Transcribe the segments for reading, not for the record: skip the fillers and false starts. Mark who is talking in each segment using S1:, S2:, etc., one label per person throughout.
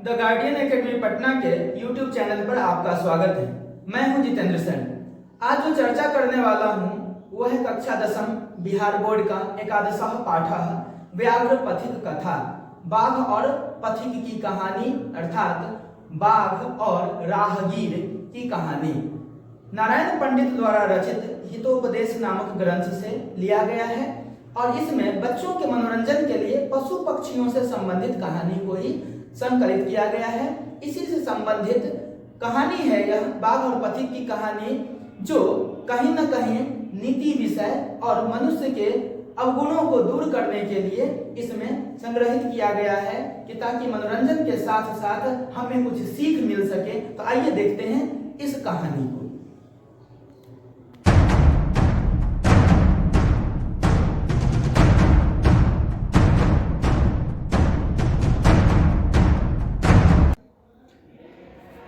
S1: The guardian academy Patna के YouTube channel पर आपका स्वागत है। मैं हूं जितेंद्र सेन। आज जो चर्चा करने वाला हूं वह है कक्षा 10 बिहार बोर्ड का एकादशः पाठः व्याघ्र पथिक कथा, बाघ और पथिक की कहानी अर्थात बाघ और राहगीर की कहानी नारायण पंडित द्वारा रचित हितोपदेश नामक ग्रंथ से लिया गया है और इसमें बच्चों के मनोरंजन के लिए पशु पक्षियों से संबंधित कहानी को ही संकलित किया गया है। इसी से संबंधित कहानी है यह बाघ और पथिक की कहानी, जो कहीं न कहीं नीति विषय और मनुष्य के अवगुणों को दूर करने के लिए इसमें संग्रहित किया गया है कि ताकि मनोरंजन के साथ साथ हमें कुछ सीख मिल सके। तो आइए देखते हैं इस कहानी को।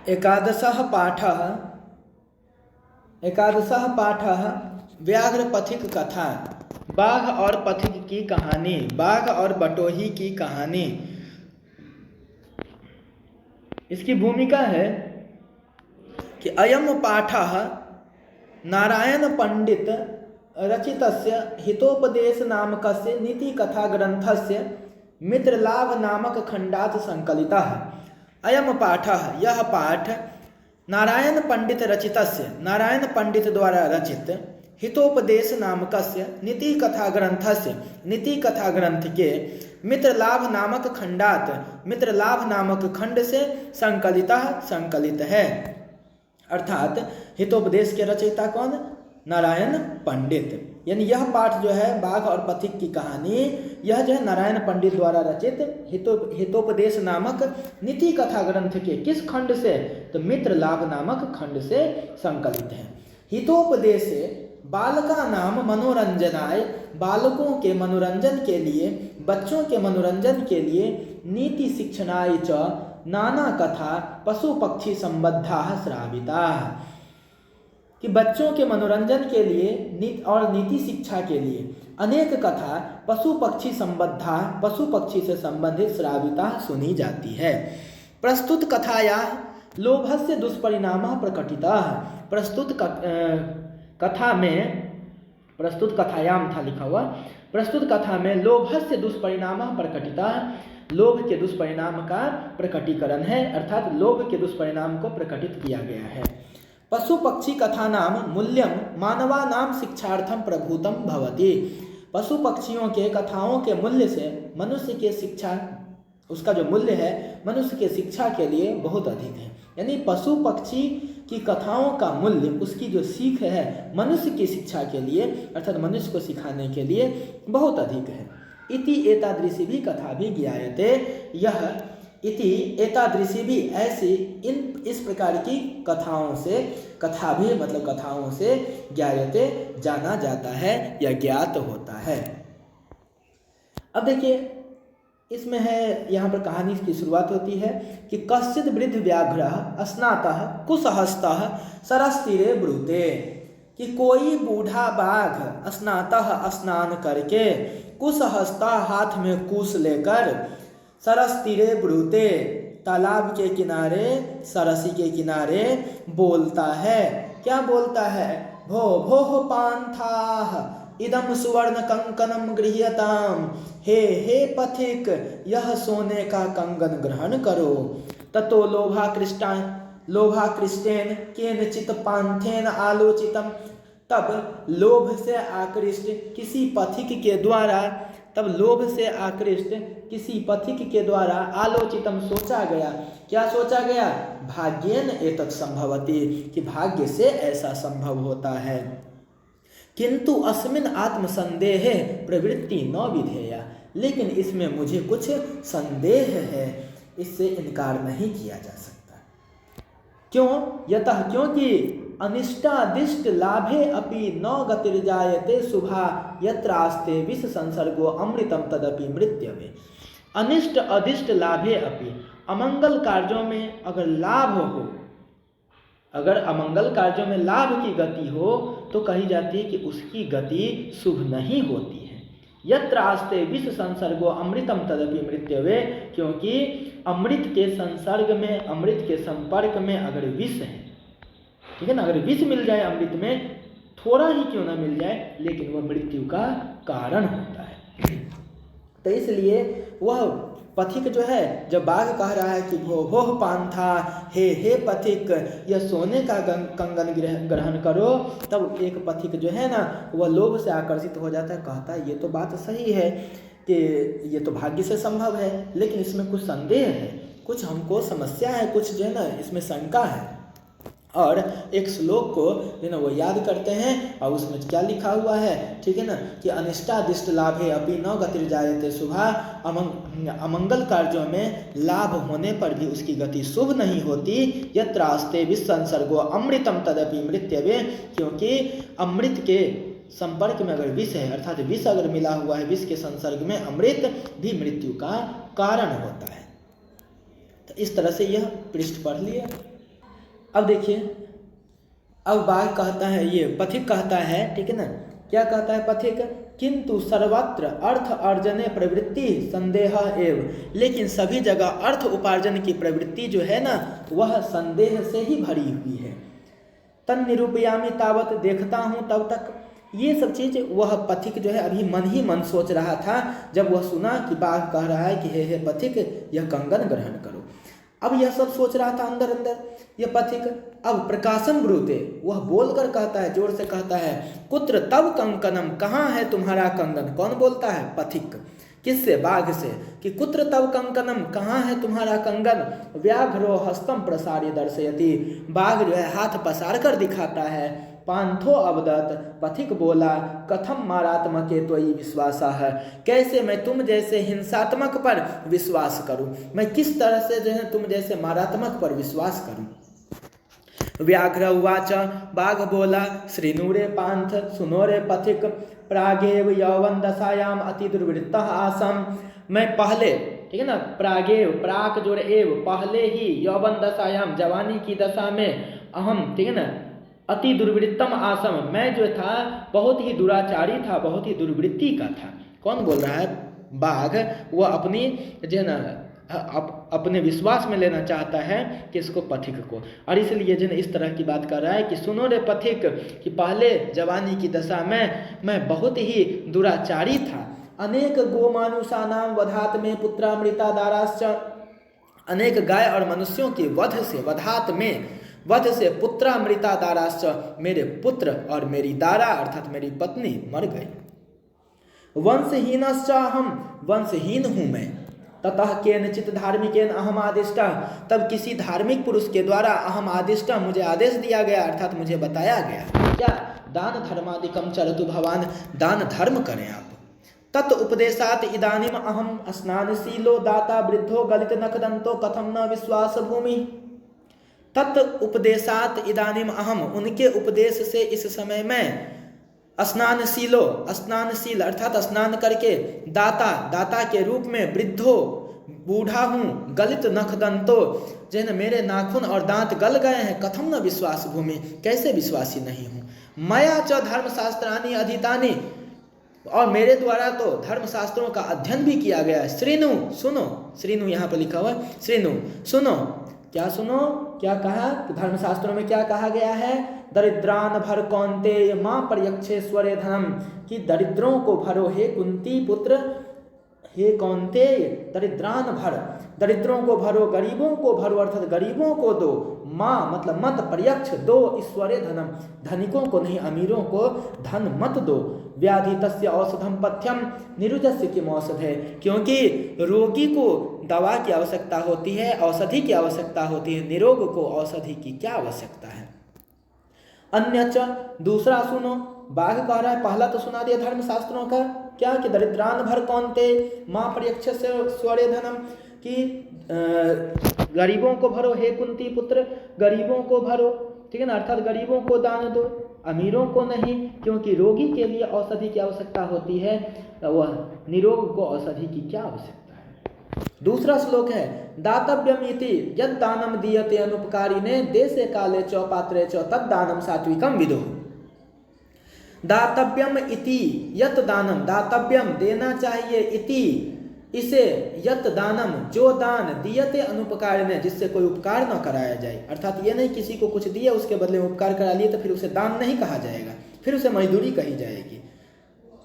S1: एकादशः पाठः व्याघ्र पथिक कथा, बाघ और पथिक की कहानी, बाघ और बटोही की कहानी। इसकी भूमिका है कि अयम पाठः नारायण पंडित रचितस्य हितोपदेश नामकस्य नीति कथा ग्रंथस्य मित्रलाभ नामक खंडात् संकलितः। अयम पाठः, यह पाठ नारायण पंडित रचितस्य, नारायण पंडित द्वारा रचित हितोपदेश नामकस्य नीति कथा ग्रंथस्य, नीति कथा ग्रंथ के मित्रलाभ नामक खंडात, मित्रलाभ नामक खंड से संकलित है। अर्थात हितोपदेश के रचयिता कौन? नारायण पंडित। यानी यह पाठ जो है बाघ और पथिक की कहानी, यह जो है नारायण पंडित द्वारा रचित हितोपदेश नामक नीति कथा ग्रंथ के किस खंड से? तो मित्र लाभ नामक खंड से संकलित है। हितोपदेश बालका नाम मनोरंजनाय, बालकों के मनोरंजन के लिए, बच्चों के मनोरंजन के लिए नीति शिक्षणाय च नाना कथा पशु पक्षी संबद्धा श्राविता, कि बच्चों के मनोरंजन के लिए और नीति शिक्षा के लिए अनेक कथा पशु पक्षी संबद्धा, पशु पक्षी से संबंधित श्राविता सुनी जाती है। प्रस्तुत कथाया लोभस्य दुष्परिणामः प्रकटितः, प्रस्तुत कथा में, प्रस्तुत कथायाम था लिखा हुआ, प्रस्तुत कथा में लोभस्य दुष्परिणामः प्रकटितः, लोभ के दुष्परिणाम का प्रकटीकरण है, अर्थात लोभ के दुष्परिणाम को प्रकटित किया गया है। पशु पक्षी कथा नाम मूल्यम मानवानाम शिक्षार्थम प्रभूतम भवति, पशु पक्षियों के कथाओं के मूल्य से मनुष्य के शिक्षा, उसका जो मूल्य है मनुष्य के शिक्षा के लिए बहुत अधिक है। यानी पशु पक्षी की कथाओं का मूल्य, उसकी जो सीख है मनुष्य की शिक्षा के लिए अर्थात मनुष्य को सिखाने के लिए बहुत अधिक है। इति एतादृशी भी कथा भी ज्ञायते, यह इति एतादृशी भी ऐसी इस प्रकार की कथाओं से, कथा भी मतलब कथाओं से ज्ञायते जाना जाता है या ज्ञात होता है। अब देखिए इसमें है, यहाँ पर कहानी की शुरुआत होती है कि कश्चित् वृद्ध व्याघ्रः स्नातः कुशहस्तः सरस्तीरे ब्रूते, कि कोई बूढ़ा बाघ स्नातः स्नान करके कुशहस्ता हाथ में कुश लेकर सरस तीरे ब्रूते तालाब के किनारे, सरसी के किनारे बोलता है। क्या बोलता है? भो भो पांथाः इदम सुवर्ण कंकनम गृह्यताम, हे पथिक यह सोने का कंगन ग्रहण करो। ततो लोभाकृष्टेन केनचित पांथेन आलोचितम, तब लोभ से आकृष्ट किसी पथिक के द्वारा, तब लोभ से आकृष्ट किसी पथिक के द्वारा आलोचितम सोचा गया। क्या सोचा गया? भाग्येन एतत् संभवति, कि भाग्य से ऐसा संभव होता है। किंतु अस्मिन् आत्मसंदेहे प्रवृत्ति न विधेया, लेकिन इसमें मुझे कुछ संदेह है, इससे इनकार नहीं किया जा सकता। क्यों? यतः, क्योंकि अनिष्टादिष्ट लाभे अपि न गतिर्जायते शुभा यत्रास्ते विष संसर्गो अमृतम तदपि मृत्यवे। अनिष्ट अदिष्ट लाभे अपि, अमंगल कार्यों में अगर लाभ हो, अगर अमंगल कार्यों में लाभ की गति हो तो कही जाती है कि उसकी गति शुभ नहीं होती है। यत्र आस्ते विष संसर्गो अमृतम तदपि मृत्यवे, क्योंकि अमृत के संसर्ग में, अमृत के संपर्क में अगर विष है, ठीक है ना, अगर विष मिल जाए अमृत में, थोड़ा ही क्यों ना मिल जाए, लेकिन वह मृत्यु का कारण होता है। तो इसलिए वह पथिक जो है, जब बाघ कह रहा है कि भो पांथा, हे पथिक, यह सोने का कंगन ग्रहण करो, तब एक पथिक जो है ना वह लोभ से आकर्षित हो जाता है, कहता है ये तो बात सही है कि ये तो भाग्य से संभव है, लेकिन इसमें कुछ संदेह है, कुछ हमको समस्या है, कुछ जो है ना इसमें शंका है। और एक श्लोक को जो है ना वो याद करते हैं, और उसमें क्या लिखा हुआ है, ठीक है ना, कि अनिष्टादिष्ट लाभे अपि न गतिर्जायते शुभा, अमंगल कार्यों में लाभ होने पर भी उसकी गति शुभ नहीं होती। यत्रास्ते विष संसर्गो अमृतम तदपि मृत्यवे, क्योंकि अमृत के संपर्क में अगर विष है, अर्थात विष अगर मिला हुआ है, विष के संसर्ग में अमृत भी मृत्यु का कारण होता है। तो इस तरह से यह पृष्ठ पढ़ लिया। अब देखिए, अब बाघ कहता है, ये पथिक कहता है, ठीक है ना, क्या कहता है पथिक, किंतु सर्वत्र अर्थ अर्जने प्रवृत्ति संदेह एव, लेकिन सभी जगह अर्थ उपार्जन की प्रवृत्ति जो है ना वह संदेह से ही भरी हुई है। तन निरूपयामी तावत, देखता हूँ तब तक। ये सब चीज़ वह पथिक जो है अभी मन ही मन सोच रहा था, जब वह सुना कि बाघ कह रहा है कि हे पथिक, यह कंगन ग्रहण करो। अब यह सब सोच रहा था अंदर अंदर यह पथिक। अब प्रकाशम ब्रूते, वह बोलकर कहता है, जोर से कहता है, कुत्र तव कंकनम, कहाँ है तुम्हारा कंगन। कौन बोलता है? पथिक। किससे? बाघ से, कि कुत्र तव कंकनम, कहाँ है तुम्हारा कंगन। व्याघ्रो हस्तम प्रसार्य दर्शयति, बाघ जो है हाथ पसार कर दिखाता है। पांथो अवदत, पथिक बोला, कथम मारात्मके त्वयि विश्वासः, कैसे मैं तुम जैसे हिंसात्मक पर विश्वास करूं, मैं किस तरह से जो है तुम जैसे मारात्मक पर विश्वास करूं। व्याघ्र उवाच, बाघ बोला, श्रीनुरे पांथ, सुनो रे पथिक, प्रागेव यौवन दशायाम अति दुर्वृत्तः आसम, मैं पहले, ठीक है ना, प्रागेव, प्राक जोड़ एव, पहले ही, यौवन दशायाम, जवानी की दशा में, अहम, ठीक है ना, अति दुर्वृत्तम आसम, मैं जो था बहुत ही दुराचारी था, बहुत ही दुर्वृत्ति का था। कौन बोल रहा है? बाघ। वह अपनी जो है ना अपने विश्वास में लेना चाहता है किसको? पथिक को। और इसलिए जो है इस तरह की बात कर रहा है कि सुनो रे पथिक, कि पहले जवानी की दशा में मैं बहुत ही दुराचारी था। अनेक गोमानुषा नाम वधात में पुत्रामृता दाराश्च, अनेक गाय और मनुष्यों की वध से, वध से पुत्रामृता दाराश्च, मेरे पुत्र और मेरी दारा अर्थात मेरी पत्नी मर गई। वंशहीनश्च अहम, वंशहीन हूँ मैं। ततः केनचित धार्मिकेन अहम आदिष्टा, तब किसी धार्मिक पुरुष के द्वारा अहम आदिष्टा, मुझे आदेश दिया गया, अर्थात मुझे बताया गया, क्या? दान धर्मादिकम चरतु भवान, दान धर्म करें आप। तत् उपदेशात इदानीम अहम स्नानशीलो दाता वृद्धो गलित नखदंतो कथम न विश्वास भूमि। तत् उपदेशात इदानीम अहम, उनके उपदेश से इस समय में, स्नानशीलो, स्नानशील अर्थात स्नान करके, दाता के रूप में, वृद्धो बूढ़ा हूँ, गलित नखदंतो, जो है मेरे नाखून और दांत गल गए हैं, कथम न विश्वास भूमि, कैसे विश्वासी नहीं हूँ। मया च धर्मशास्त्राणि अधीतानि, और मेरे द्वारा तो धर्मशास्त्रों का अध्ययन भी किया गया है। श्रीनु, सुनो, श्रीनु यहाँ पर लिखा हुआ है, श्रीनु सुनो, क्या सुनो, क्या कहा? धर्मशास्त्रों में क्या कहा गया है? दरिद्रान भर कौन्तेय मां पर्यक्षेश्वरे धनम, कि दरिद्रों को भरो हे कुंती पुत्र, हे कौन्तेय, दरिद्रान भर, दरिद्रों को भरो, गरीबों को भरो, अर्थात गरीबों को दो, माँ मतलब मत, पर्यक्ष दो, ईश्वरे धनम, धनिकों को नहीं, अमीरों को धन मत दो। व्याधि तस्य औषधम पथ्यम निरुजस्य किम औषधे, क्योंकि रोगी को दवा की आवश्यकता होती है, औषधि की आवश्यकता होती है, निरोग को औषधि की क्या आवश्यकता है। अन्यच, दूसरा सुनो, बाघ कह रहा है, पहला तो सुना दिया धर्मशास्त्रों का, क्या? कि दरिद्रान भर कौन्ते माँ पर्यक्ष स्वरे धनम, कि गरीबों को भरो हे कुंती पुत्र, गरीबों को भरो, ठीक है ना, अर्थात गरीबों को दान दो, अमीरों को नहीं, क्योंकि रोगी के लिए औषधि की आवश्यकता होती है, वह निरोग को औषधि की क्या आवश्यकता है। दूसरा श्लोक है, दातव्यमिति यद दानम दीयते अनुपकारिणे देशे काले च पात्रे च तद दानम सात्विकम विदुः। दातव्यम इति यत दानम, दातव्यम देना चाहिए, इति इसे, यत दानम जो दान, दियते अनुपकारिणे जिससे कोई उपकार न कराया जाए। अर्थात ये नहीं किसी को कुछ दिया उसके बदले में उपकार करा लिए तो फिर उसे दान नहीं कहा जाएगा, फिर उसे मजदूरी कही जाएगी,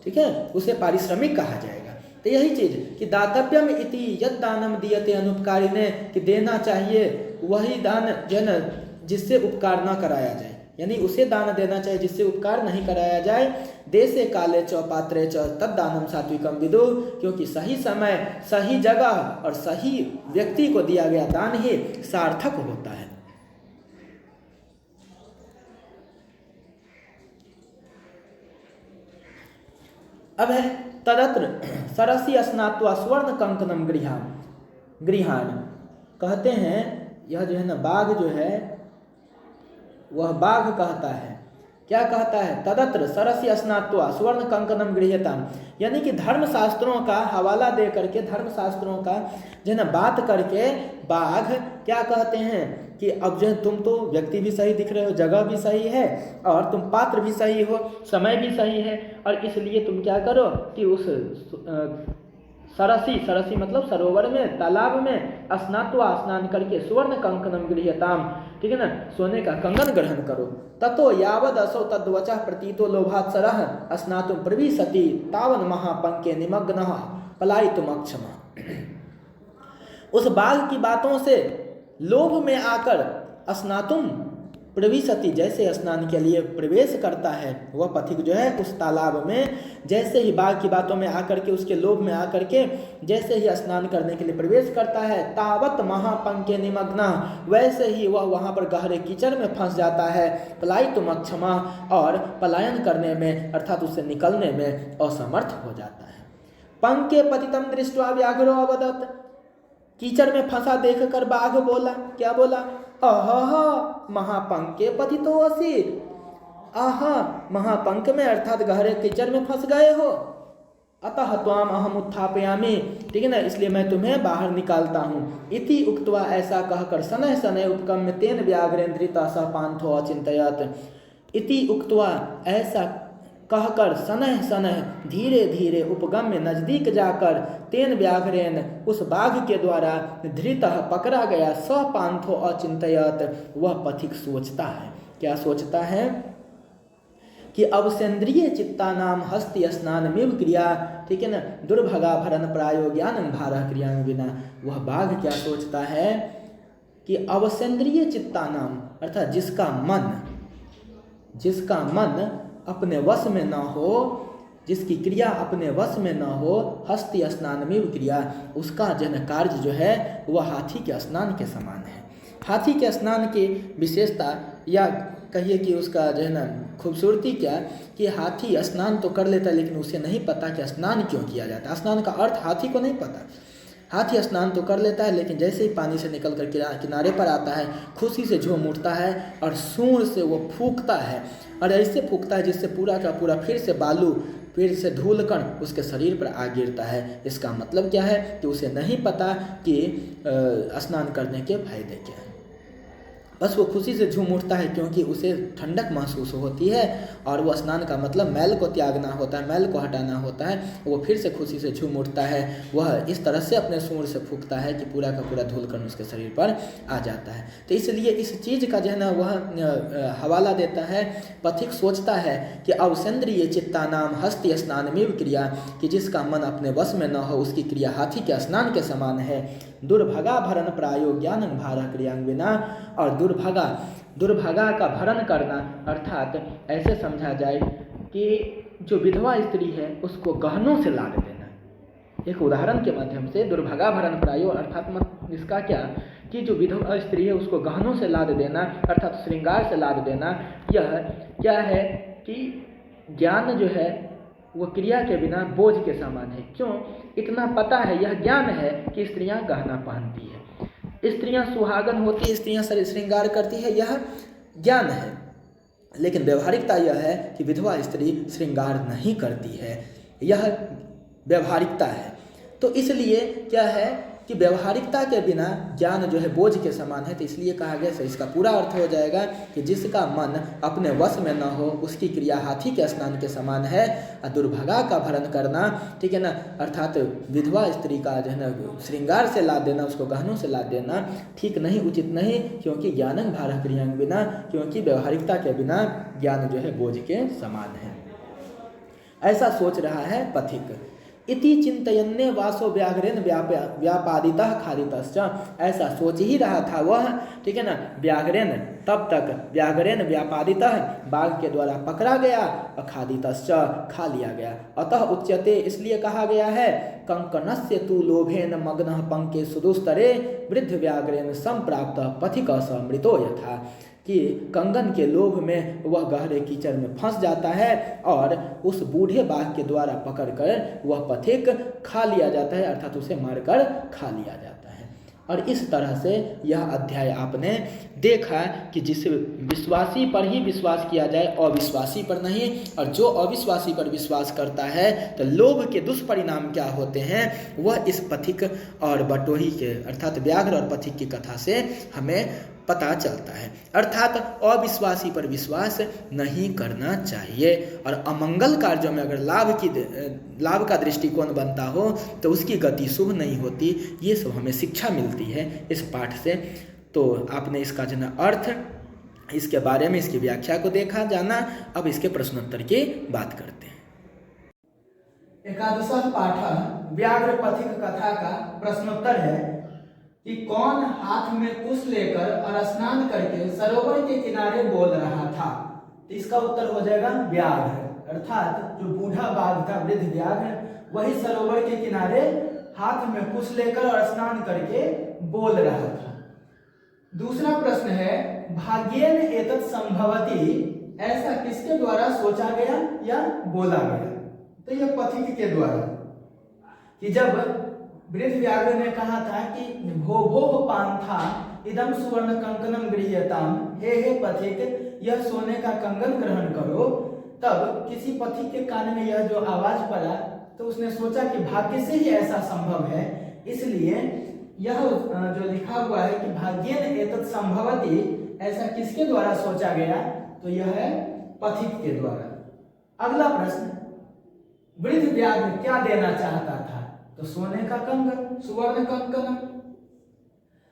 S1: ठीक है, उसे पारिश्रमिक कहा जाएगा। तो यही चीज कि दातव्यम इति यत दानम दीयते अनुपकारिणे, कि देना चाहिए वही दान जो है न जिससे उपकार न कराया जाए, यानी उसे दान देना चाहिए जिससे उपकार नहीं कराया जाए। देशे काले च पात्रे च तद दानम सात्विकम विदु, क्योंकि सही समय सही जगह और सही व्यक्ति को दिया गया दान ही सार्थक होता है। अब है तदत्र सरसी स्नात्वा स्वर्ण कंकनम गृहान, कहते हैं यह जो है ना बाघ जो है वह बाघ कहता है, क्या कहता है, तदत्र सरसी स्नात्वा स्वर्ण कंकनम गृह्यताम, यानी कि धर्मशास्त्रों का हवाला दे करके, धर्मशास्त्रों का जो है ना बात करके बाघ क्या कहते हैं कि अब जो है तुम तो व्यक्ति भी सही दिख रहे हो, जगह भी सही है और तुम पात्र भी सही हो, समय भी सही है, और इसलिए तुम क्या करो कि उस सरसी मतलब सरोवर में, तालाब में, स्नान करके स्वर्ण कंकनम गृह्यताम, ठीक है ना, सोने का कंगन ग्रहण करो। ततो यावद असौ तद्वचः प्रतीतो लोभात्सरः स्नातुम प्रविशति तावन महापंके निमग्नः पलायितुम अक्षमा। उस बाघ की बातों से लोभ में आकर स्नातुम प्रविशति, जैसे स्नान के लिए प्रवेश करता है वह पथिक जो है उस तालाब में, जैसे ही बाघ की बातों में आकर के, उसके लोभ में आकर के जैसे ही स्नान करने के लिए प्रवेश करता है, तावत महापंके निमग्ना, वैसे ही वह वहाँ पर गहरे कीचड़ में फंस जाता है, पलायितुम अक्षमा, और पलायन करने में अर्थात उससे निकलने में असमर्थ हो जाता है। पंके पतितम दृष्ट्वा व्याघ्रो अवदत्, कीचड़ में फंसा देखकर बाघ बोला, क्या बोला, अह महापंके पतितो असि, आह महापंक में अर्थात गहरे कीचड़ में फंस गए हो, अतः त्वाम अहम उत्थापयामि, ठीक है ना, इसलिए मैं तुम्हें बाहर निकालता हूँ। इति उक्त्वा, ऐसा कहकर, शनैः शनैः उपगम्य तेन व्याघ्रेन्द्रितः सः पान्थो अचिन्तयत्, इति उक्त्वा, ऐसा कहकर, शनैः शनैः धीरे धीरे, उपगम्य नजदीक जाकर, तेन व्याघ्रेन उस बाघ के द्वारा, धृतः पकड़ा गया, स पान्थो अचिन्तयत्, वह पथिक सोचता है, क्या सोचता है कि अवसेन्द्रिय चित्ता नाम हस्ति स्नान मिव क्रिया, ठीक है ना, दुर्भगा भरन प्रायो ज्ञान भारह क्रियां बिना। वह बाघ क्या सोचता है कि अवसेन्द्रिय चित्ता नाम अर्थात जिसका मन अपने वश में न हो, जिसकी क्रिया अपने वश में न हो, हस्ति स्नान में क्रिया, उसका जन कार्य जो है वह हाथी के स्नान के समान है। हाथी के स्नान की विशेषता या कहिए कि उसका जो है ना खूबसूरती क्या, कि हाथी स्नान तो कर लेता है लेकिन उसे नहीं पता कि स्नान क्यों किया जाता है, स्नान का अर्थ हाथी को नहीं पता। हाथी स्नान तो कर लेता है लेकिन जैसे ही पानी से निकल कर किनारे पर आता है, खुशी से झूम उठता है और सूंड से वो फूंकता है, और ऐसे फूंकता है जिससे पूरा का पूरा फिर से बालू, फिर से धूलकण उसके शरीर पर आ गिरता है। इसका मतलब क्या है कि उसे नहीं पता कि स्नान करने के फायदे क्या हैं, बस वो खुशी से झूम उठता है क्योंकि उसे ठंडक महसूस होती है, और वो स्नान का मतलब मैल को त्यागना होता है, मैल को हटाना होता है। वो फिर से खुशी से झूम उठता है, वह इस तरह से अपने सूंड से फूंकता है कि पूरा का पूरा धूलकण उसके शरीर पर आ जाता है। तो इसलिए इस चीज़ का जो है ना वह हवाला देता है, पथिक सोचता है कि अवसेन्द्रिय चित्ता नाम हस्ति स्नान में क्रिया, कि जिसका मन अपने वश में न हो उसकी क्रिया हाथी के स्नान के समान है। दुर्भगा भरण प्रायो ज्ञान भारह क्रियांगविना, और दुर्भगा का भरण करना अर्थात ऐसे समझा जाए कि जो विधवा स्त्री है उसको गहनों से लाद देना। एक उदाहरण के माध्यम से दुर्भगा भरण प्रायो अर्थात इसका क्या कि जो विधवा स्त्री है उसको गहनों से लाद देना अर्थात श्रृंगार से लाद देना। यह क्या है कि ज्ञान जो है वो क्रिया के बिना बोझ के समान है। क्यों? इतना पता है, यह ज्ञान है कि स्त्रियां गहना पहनती है, स्त्रियां सुहागन होती है, स्त्रियां श्रृंगार करती है, यह ज्ञान है। लेकिन व्यवहारिकता यह है कि विधवा स्त्री श्रृंगार नहीं करती है, यह व्यवहारिकता है। तो इसलिए क्या है कि व्यवहारिकता के बिना ज्ञान जो है बोझ के समान है, तो इसलिए कहा गया। इसका पूरा अर्थ हो जाएगा कि जिसका मन अपने वश में न हो उसकी क्रिया हाथी के स्नान के समान है। और दुर्भागा का भरण करना, ठीक है ना, अर्थात विधवा स्त्री का जो है ना श्रृंगार से लाद देना, उसको गहनों से लाद देना ठीक नहीं, उचित नहीं, क्योंकि ज्ञानं भारः क्रियां बिना, क्योंकि व्यवहारिकता के बिना ज्ञान जो है बोझ के समान है। ऐसा सोच रहा है पथिक। इति चिंतयन्ने वासो व्याघ्रेण व्यापादितः खादितश्च, ऐसा सोच ही रहा था वह, ठीक है ना, व्याघ्रेण, तब तक व्याघ्रेण व्यापादितः, बाघ के द्वारा पकड़ा गया, और खादितश्च, खा लिया गया। अतः उच्यते, इसलिए कहा गया है, कंकणस्य तु लोभेन मग्नः पंके सुदुस्तरे वृद्ध व्याघ्रेण संप्राप्त पथिक स मृतो यथा, कि कंगन के लोभ में वह गहरे कीचड़ में फंस जाता है और उस बूढ़े बाघ के द्वारा पकड़कर वह पथिक खा लिया जाता है, अर्थात उसे मारकर खा लिया जाता है। और इस तरह से यह अध्याय आपने देखा कि जिस विश्वासी पर ही विश्वास किया जाए, अविश्वासी पर नहीं, और जो अविश्वासी पर विश्वास करता है तो लोभ के दुष्परिणाम क्या होते हैं वह इस पथिक और बटोही के, अर्थात व्याघ्र और पथिक की कथा से हमें पता चलता है। अर्थात अविश्वासी पर विश्वास नहीं करना चाहिए, और अमंगल कार्यों में अगर लाभ का दृष्टिकोण बनता हो तो उसकी गति शुभ नहीं होती। ये सब हमें शिक्षा मिलती है इस पाठ से। तो आपने इसका जो है अर्थ, इसके बारे में, इसकी व्याख्या को देखा, जाना। अब इसके प्रश्नोत्तर की बात करते हैं। एकादशः पाठ व्याघ्र पथिक कथा का प्रश्नोत्तर है कि कौन हाथ में कुश लेकर और स्नान करके सरोवर के किनारे बोल रहा था। तो इसका उत्तर हो जाएगा व्याघ्र, अर्थात जो बूढ़ा बाघ था, वृद्ध व्याघ्र, वही सरोवर के किनारे हाथ में कुश लेकर और स्नान करके बोल रहा था। दूसरा प्रश्न है, भाग्येन एतत् संभवति, ऐसा किसके द्वारा सोचा गया या बोला गया। तो यह पथिक के द्वारा, कि जब वृद्ध व्याघ्र ने कहा था कि भो भो पांथा इदम सुवर्ण कंकणम गृह्यताम, हे पथिक यह सोने का कंगन ग्रहण करो, तब किसी पथिक के कान में यह जो आवाज पड़ा तो उसने सोचा कि भाग्य से ही ऐसा संभव है। इसलिए यह जो लिखा हुआ है कि भाग्येन एतत् संभवति, ऐसा किसके द्वारा सोचा गया, तो यह है पथिक के द्वारा। अगला प्रश्न, वृद्ध व्याघ्र क्या देना चाहता था, तो सोने का कंगन, सुवर्ण कंकण।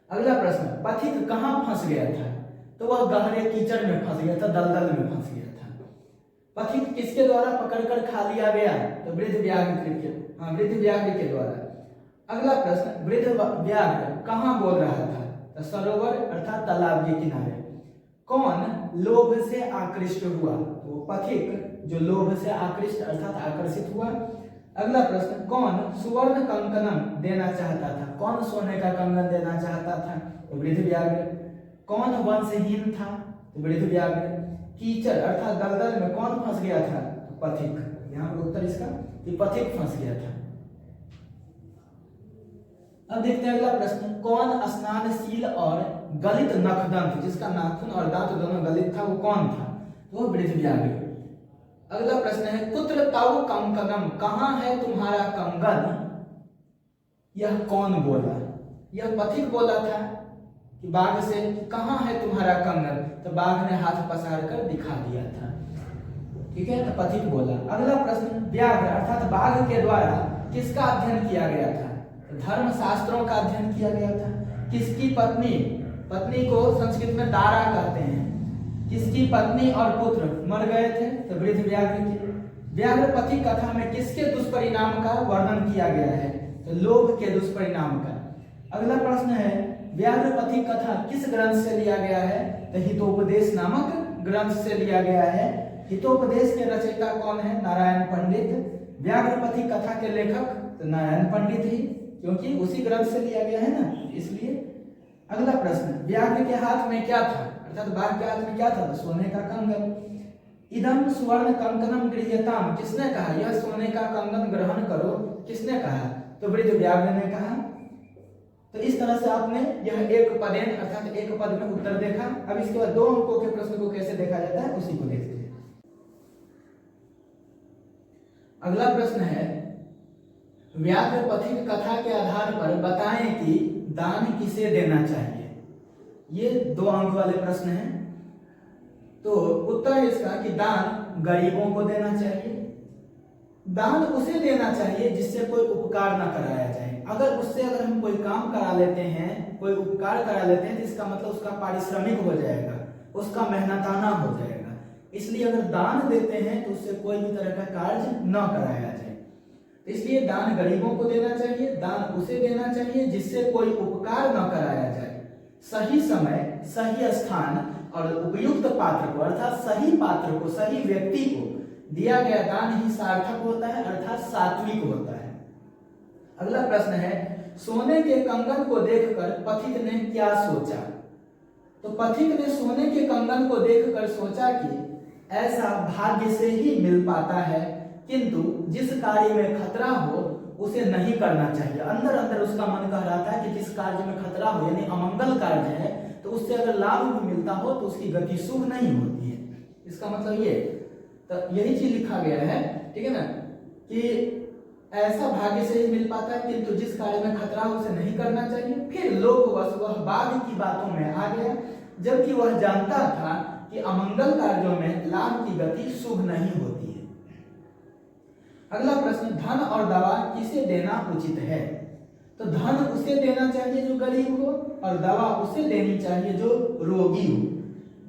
S1: अगला प्रश्न, पथिक कहाँ फंस गया था, तो वह गहरे कीचड़ में फंस गया था, दलदल में फंस गया था। पथिक किसके द्वारा पकड़कर खा लिया गया, तो वृद्ध व्याघ्र के द्वारा। अगला प्रश्न, वृद्ध व्याघ्र कहाँ बोल रहा था, तो सरोवर अर्थात तालाब के किनारे। कौन लोभ से आकृष्ट हुआ, तो पथिक जो लोभ से आकृष्ट अर्थात आकर्षित हुआ। अगला प्रश्न, कौन सुवर्ण कंकणम देना चाहता था, कौन सोने का कंगन देना चाहता था, तो वृद्ध व्याघ्र। कौन वंशहीन था, तो वृद्ध व्याघ्र। कीचड़ अर्थात दलदल में कौन फंस गया था, तो पथिक। यहाँ पर उत्तर इसका कि पथिक फंस गया था। अब देखते हैं अगला प्रश्न, कौन स्नानशील और गलित नखदंत, जिसका नाखून और दांत दोनों गलित था, वो कौन था, तो वो वृद्ध व्याघ्र। अगला प्रश्न है, कुत्र तव कंकणम, कहाँ है तुम्हारा कंगन, यह कौन बोला, यह पथिक बोला था कि बाघ से, कहाँ है तुम्हारा कंगन, तो बाघ ने हाथ पसार कर दिखा दिया था, ठीक है, तो पथिक बोला। अगला प्रश्न, व्याघ्र अर्थात बाघ के द्वारा किसका अध्ययन किया गया था, तो धर्म शास्त्रों का अध्ययन किया गया था। किसकी पत्नी, पत्नी को संस्कृत में दारा कहते हैं, किसकी पत्नी और पुत्र मर गए थे, तो वृद्ध व्याघ्र के। व्याघ्र पथिक कथा में किसके दुष्परिणाम का वर्णन किया गया है, तो लोभ के दुष्परिणाम का। अगला प्रश्न है, व्याघ्र पथिक कथा किस ग्रंथ से लिया गया है, तो हितोपदेश नामक ग्रंथ से लिया गया है। हितोपदेश के रचयिता कौन है, नारायण पंडित। व्याघ्र पथिक कथा के लेखक तो नारायण पंडित ही, क्योंकि उसी ग्रंथ से लिया गया है ना, इसलिए। अगला प्रश्न, व्याघ्र के हाथ में क्या था, अर्थात बाघ के हाथ में क्या था, तो सोने का कंगन। इदम सुवर्ण कंकणम गृह्यताम, किसने कहा यह सोने का कंगन ग्रहण करो, किसने कहा, तो वृद्ध व्याघ्र ने कहा। तो इस तरह से आपने यह एक पदेन अर्थात एक पद में उत्तर देखा। अब इसके बाद 2 अंकों के प्रश्न को कैसे देखा जाता है उसी को देखते हैं। अगला प्रश्न है, व्याघ्र पथिक कथा के आधार पर बताएं कि दान किसे देना चाहिए। ये 2 अंक वाले प्रश्न हैं। तो उत्तर है इसका कि दान गरीबों को देना चाहिए। दान उसे देना चाहिए जिससे कोई उपकार ना कराया जाए। अगर हम कोई काम करा लेते हैं, कोई उपकार करा लेते हैं, तो इसका मतलब उसका पारिश्रमिक हो जाएगा, उसका मेहनताना हो जाएगा। इसलिए अगर दान देते हैं तो उससे कोई भी तरह का कार्य न कराया जाए। तो इसलिए दान गरीबों को देना चाहिए। दान उसे देना चाहिए जिससे कोई उपकार न कराया जाए। सही समय, सही स्थान और उपयुक्त पात्र को, अर्थात सही पात्र को, सही व्यक्ति को दिया गया दान ही सार्थक होता है, अर्थात सात्विक होता है। अगला प्रश्न है, सोने के कंगन को देखकर पथिक ने क्या सोचा। तो पथिक ने सोने के कंगन को देखकर सोचा कि ऐसा भाग्य से ही मिल पाता है, किंतु जिस कार्य में खतरा हो उसे नहीं करना चाहिए। अंदर अंदर उसका मन कह रहा था कि जिस कार्य में खतरा हो, यानी अमंगल कार्य है, तो उससे अगर लाभ भी मिलता हो तो उसकी गति शुभ नहीं होती है। इसका मतलब ये, तो यही चीज लिखा गया है, ठीक है ना, कि ऐसा भाग्य से ही मिल पाता है, किंतु जिस कार्य में खतरा हो उसे नहीं करना चाहिए। फिर लोभवश वह बाघ की बातों में आ गया, जबकि वह जानता था कि अमंगल कार्यों में लाभ की गति शुभ नहीं होती है। अगला प्रश्न, धन और दवा किसे देना उचित है। तो धन उसे देना चाहिए जो गरीब हो, और दवा उसे देनी चाहिए जो रोगी हो।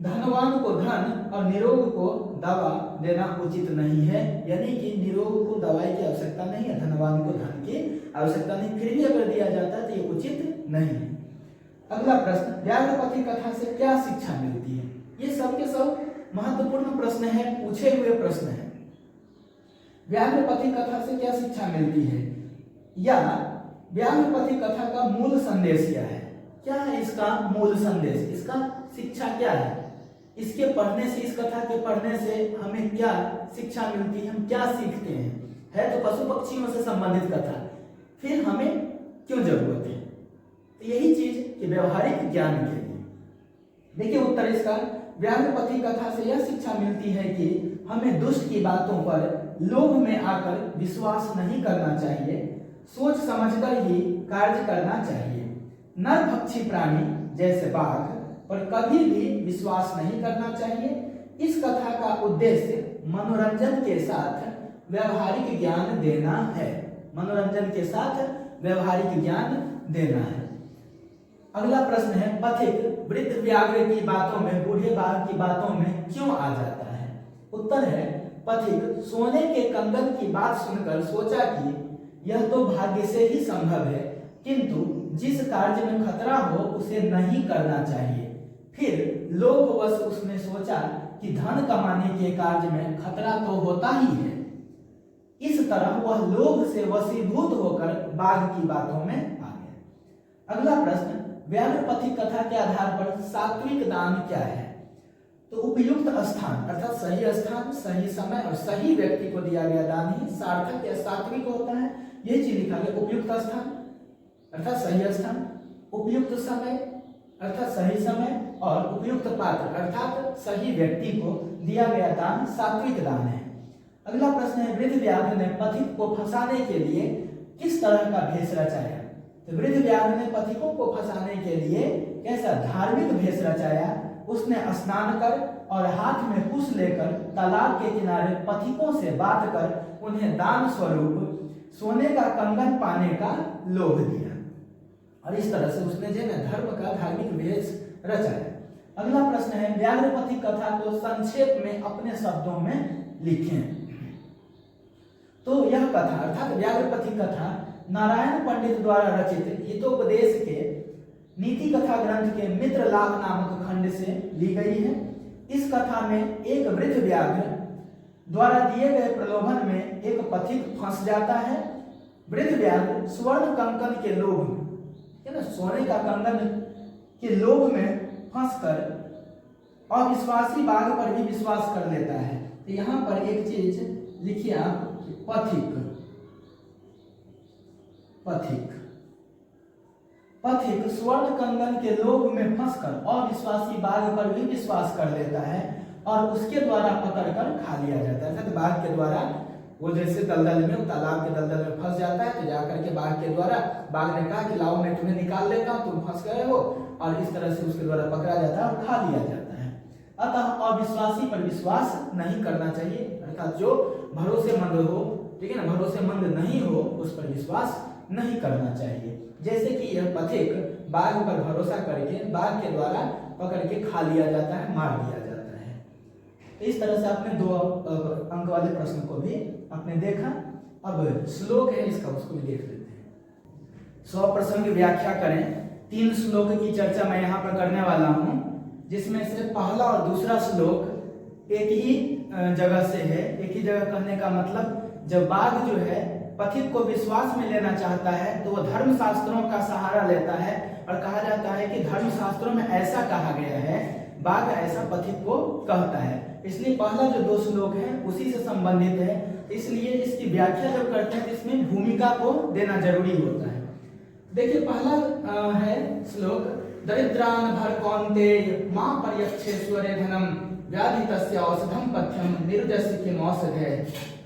S1: धनवान को धन और निरोग को दवा देना उचित नहीं है, यानी कि निरोग को दवाई की आवश्यकता नहीं है, धनवान को धन की आवश्यकता नहीं, फिर भी अगर दिया जाता है तो ये उचित नहीं है। अगला प्रश्न, व्याघ्रपति कथा से क्या शिक्षा मिलती है। ये सब के सब महत्वपूर्ण प्रश्न है, पूछे हुए प्रश्न है। व्याघ्रपति कथा से क्या शिक्षा मिलती है, या व्याघ्रपति कथा का मूल संदेश क्या है। क्या है इसका मूल संदेश, इसका शिक्षा क्या है, इसके पढ़ने से, इस कथा के पढ़ने से हमें क्या शिक्षा मिलती है, हम क्या सीखते हैं। है तो पशु पक्षियों से संबंधित कथा, फिर हमें क्यों जरूरत है। तो यही चीज कि व्यवहारिक ज्ञान के लिए। देखिए उत्तर इसका, व्याघ्रपति कथा से यह शिक्षा मिलती है कि हमें दुष्ट की बातों पर लोभ में आकर विश्वास नहीं करना चाहिए, सोच समझकर ही कार्य करना चाहिए। नरभक्षी प्राणी जैसे बाघ पर कभी भी विश्वास नहीं करना चाहिए। इस कथा का उद्देश्य मनोरंजन के साथ व्यवहारिक ज्ञान देना है। मनोरंजन के साथ व्यवहारिक ज्ञान देना है। अगला प्रश्न है, पथिक वृद्ध व्याघ्र की बातों में, बूढ़े बाघ की बातों में क्यों आ जाता है। उत्तर है, पथिक सोने के कंगन की बात सुनकर सोचा कि यह तो भाग्य से ही संभव है, किंतु जिस कार्य में खतरा हो उसे नहीं करना चाहिए। फिर लोभवश उसने सोचा कि धन कमाने के कार्य में खतरा तो होता ही है। इस तरह वह लोभ से वशीभूत होकर बाघ की बातों में आ गया। अगला प्रश्न, व्याघ्रपति कथा के आधार पर सात्विक दान क्या है। तो उपयुक्त स्थान, अर्थात सही स्थान, सही समय और सही व्यक्ति को दिया गया दान ही सार्थक या सात्विक होता है। यही चीज लिखा गया, उपयुक्त स्थान अर्थात सही स्थान, उपयुक्त समय अर्थात सही समय, और उपयुक्त पात्र अर्थात सही व्यक्ति को दिया गया दान सात्विक दान है। अगला प्रश्न है, वृद्ध व्याघ्र ने पथिक को फंसाने के लिए किस तरह का भेष रचाया। तो वृद्ध व्याघ्र ने पथिकों को फंसाने के लिए कैसा धार्मिक भेष रचाया। उसने स्नान कर और हाथ में कुश लेकर तालाब के किनारे पथिकों से बात कर उन्हें दान स्वरूप सोने का कंगन पाने का लोभ दिया, और इस तरह से उसने जो है धर्म का धार्मिक भेष रचाया। अगला प्रश्न है, व्याघ्रपति कथा को संक्षेप में अपने शब्दों में लिखें। तो यह कथा अर्थात व्याघ्रपति कथा नारायण पंडित द्वारा रचित हितोपदेश के नीति कथा ग्रंथ के मित्र लाभ नामक खंड से ली गई है। इस कथा में एक वृद्ध व्याघ्र द्वारा दिए गए प्रलोभन में एक पथिक फंस जाता है। वृद्ध व्याघ्र स्वर्ण कंकन के लोभ में, है ना, सोने का कंगन के लोभ में फंसकर अविश्वासी बाघ पर भी विश्वास कर लेता है। तो यहाँ पर एक चीज लिखिए आप, पथिक पथिक पथिक स्वर्ण कंगन के लोभ में फंसकर अविश्वासी बाघ पर भी विश्वास कर लेता है और उसके द्वारा पकड़कर खा लिया जाता है। अर्थात बाघ के द्वारा वो जैसे दलदल में, वो तालाब के दलदल में फंस जाता है, तो जाकर के बाघ के द्वारा, बाघ ने कहा कि लाओ मैं तुम्हें निकाल लेता हूँ, तुम फंस गए हो, और इस तरह से उसके द्वारा पकड़ा जाता है और खा लिया जाता है। अतः अविश्वासी पर विश्वास नहीं करना चाहिए, अर्थात जो भरोसेमंद हो, ठीक है ना, भरोसेमंद नहीं हो उस पर विश्वास नहीं करना चाहिए। जैसे कि यह पथिक बाघ पर भरोसा करके बाघ के द्वारा पकड़ के खा लिया जाता है, मार दिया जाता है। तो इस तरह से आपने 2 अंक वाले प्रश्न को भी आपने देखा। अब श्लोक है इसका, उसको भी देख लेते हैं। 100 प्रसंग व्याख्या करें। 3 श्लोक की चर्चा मैं यहाँ पर करने वाला हूँ, जिसमें से पहला और दूसरा श्लोक एक ही जगह से है। एक ही जगह कहने का मतलब, जब बाघ जो है पथिक को विश्वास में लेना चाहता है तो वो धर्म शास्त्रों का सहारा लेता है, और कहा जाता है कि धर्म शास्त्रों में ऐसा कहा गया है, बाघ ऐसा पथिक को कहता है। इसलिए पहला जो 2 श्लोक है उसी से संबंधित है, इसलिए इसकी व्याख्या जब करते हैं तो इसमें भूमिका को देना जरूरी होता है। देखिए पहला है श्लोक, दरिद्रान भर कौन्तेय मां पर्यक्षेश्वरे धनम व्याधि तस्य औषधम पथ्यम निर्जस्य किम औषधे।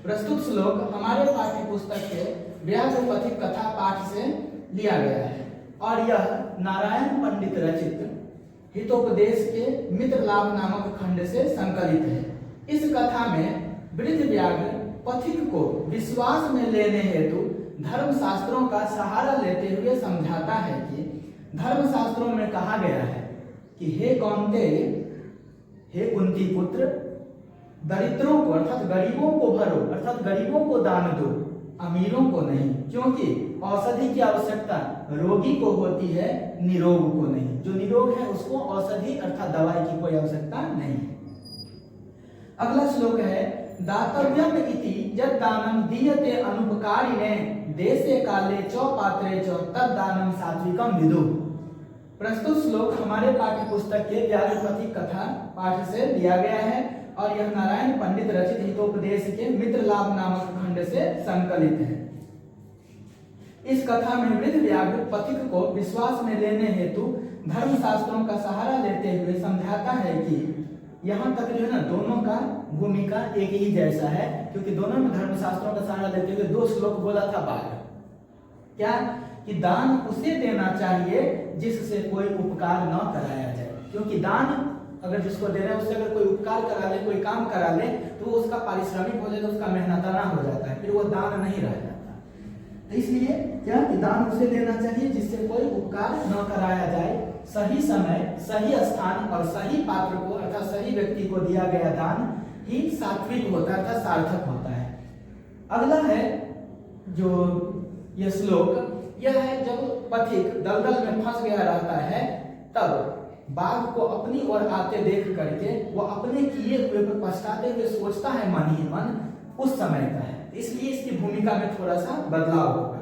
S1: प्रस्तुत श्लोक हमारे पाठ्य पुस्तक के व्याघ्र पथिक कथा पाठ से लिया गया है, और यह नारायण पंडित रचित हितोपदेश के मित्र लाभ नामक खंड से संकलित है। इस कथा में वृद्ध व्याघ्र पथिक को विश्वास में लेने हेतु धर्म शास्त्रों का सहारा लेते हुए समझाता है कि धर्म शास्त्रों में कहा गया है कि हे कौन्तेय, हे कुंती पुत्र, दरिद्रों को अर्थात गरीबों को भरो, अर्थात गरीबों को दान दो, अमीरों को नहीं, क्योंकि औषधि की आवश्यकता रोगी को होती है, निरोग को नहीं। जो निरोग है उसको औषधि अर्थात दवाई की कोई आवश्यकता नहीं है। अगला श्लोक है, दातव्यम इति यद दानम दीयते अनुपकारिणे देशे काले च पात्रे च तद दानम सात्विकम विदु। प्रस्तुत श्लोक हमारे पाठ्य पुस्तक के व्याघ्र पथिक कथा पाठ से लिया गया है, और यह नारायण पंडित रचित हितोपदेश के मित्र लाभ नामक खंड से संकलित है। इस कथा में वृद्ध व्याघ्र पथिक को विश्वास में लेने हेतु धर्म शास्त्रों का सहारा लेते हुए समझाता है कि यहाँ तक जो है ना, दोनों का भूमिका एक ही जैसा है, क्योंकि दोनों में धर्म शास्त्रों का सहारा लेते हुए 2 श्लोक बोला था बाघ, क्या कि दान उसे देना चाहिए जिससे कोई उपकार न कराया जाए, क्योंकि दान अगर जिसको दे रहे हैं उससे अगर कोई उपकार करा ले, कोई काम करा ले, तो उसका पारिश्रमिक हो जाता है, उसका मेहनताना हो जाता है, फिर वो दान नहीं रह जाता। तो इसलिए क्या कि दान उसे देना चाहिए जिससे कोई उपकार न कराया जाए। सही समय, सही स्थान और सही पात्र को अर्थात सही व्यक्ति को दिया गया दान ही सात्विक होता है अर्थात सार्थक होता है। अगला है जो यह श्लोक, यह है जब पथिक दलदल में फंस गया रहता है, तब बाघ को अपनी ओर आते देख करके वो अपने किए हुए पर पछताते हुए सोचता है मन ही मन, उस समय का है, इसलिए इसकी भूमिका में थोड़ा सा बदलाव होगा।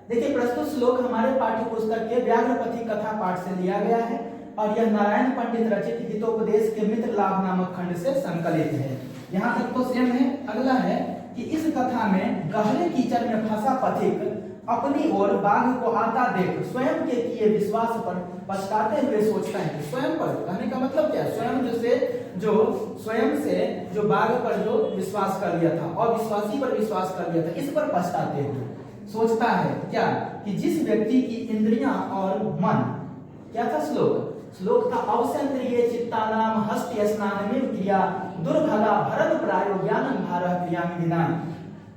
S1: देखिए प्रस्तुत श्लोक हमारे पाठ्य पुस्तक के व्याघ्र पथिक कथा पाठ से लिया गया है, और यह नारायण पंडित रचित हितोपदेश के मित्र लाभ नामक खंड से संकलित है। यहाँ तक तो सेम है। अगला है कि इस कथा में गहरे कीचड़ में फंसा पथिक अपनी ओर बाघ को आता देख स्वयं के किए विश्वास पर पछताते हुए सोचता है। स्वयं पर कहने का मतलब क्या है? स्वयं से जो बाघ पर जो विश्वास कर लिया था और विश्वासी पर विश्वास कर लिया था, इस पर पछताते हुए सोचता है क्या कि जिस व्यक्ति की इंद्रियां और मन, क्या था श्लोक था अवसेन्द्रिये चित्तानाम हस्ति स्नानमिव क्रिया दुर्भगा भरत प्रायो ज्ञानम भारः क्रियामि विदाम।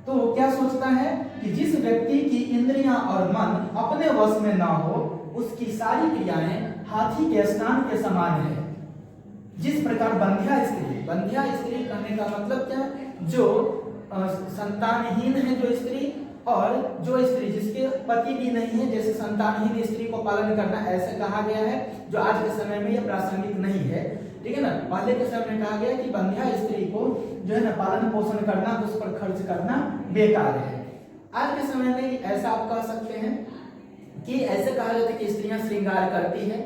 S1: तो क्या सोचता है कि जिस व्यक्ति की इंद्रियां और मन अपने वश में ना हो, उसकी सारी क्रियाएं हाथी के स्नान के समान है। जिस प्रकार बंध्या स्त्री कहने का मतलब क्या, जो संतानहीन है जो स्त्री, और जो स्त्री जिसके पति भी नहीं है, जैसे संतानहीन स्त्री को पालन करना ऐसे कहा गया है, जो आज के समय में यह प्रासंगिक नहीं है, ठीक है ना। पहले के समय में कहा गया कि बंध्या स्त्री को जो है ना पालन पोषण करना, उस पर खर्च करना बेकार है। आज के समय में ऐसा आप कह सकते हैं कि ऐसे कहा जाता है कि स्त्रियां श्रृंगार करती है,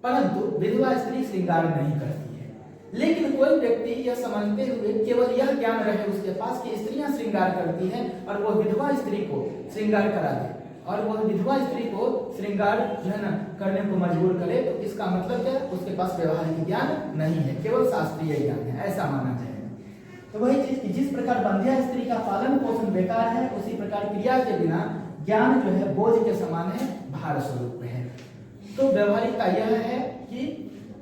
S1: परंतु विधवा स्त्री श्रृंगार नहीं करती है। लेकिन कोई व्यक्ति यह समझते हुए केवल यह ज्ञान रहे उसके पास कि स्त्रियां श्रृंगार करती हैं और वह विधवा स्त्री को श्रृंगार करा दे, और वह विधवा स्त्री को श्रृंगार जो है ना करने को मजबूर करे, तो इसका मतलब क्या, उसके पास व्यवहारिक ज्ञान नहीं है, केवल शास्त्रीय ज्ञान है, ऐसा माना जाएगा। तो वही चीज कि जिस प्रकार बंध्या स्त्री का पालन पोषण बेकार है, उसी प्रकार क्रिया के बिना ज्ञान जो है बोझ के समान है, भार स्वरूप है। तो व्यवहारिकता यह है कि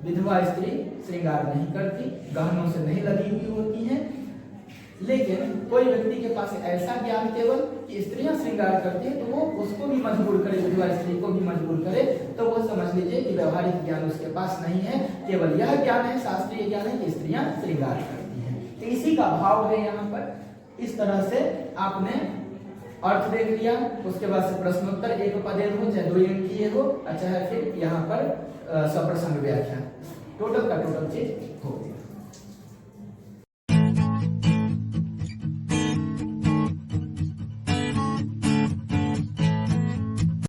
S1: विधवा स्त्री श्रृंगार नहीं करती, गहनों से नहीं लगी हुई होती हैं, लेकिन कोई व्यक्ति के पास ऐसा ज्ञान केवल कि स्त्रियां श्रृंगार करती है तो वो उसको भी मजबूर करे, विधवा स्त्री को भी मजबूर करे, तो वो समझ लीजिए कि व्यवहारिक ज्ञान उसके पास नहीं है, केवल यह ज्ञान है, शास्त्रीय ज्ञान है कि स्त्रियां श्रृंगार करती हैं। तो इसी का भाव है यहाँ पर। इस तरह से आपने अर्थ देख लिया, उसके बाद से प्रश्नोत्तर एक पदेन हो, चाहे 2 अंकीय हो, चाहे फिर यहाँ पर सप्रसंग व्याख्या, टोटल का टोटल चीज हो गया।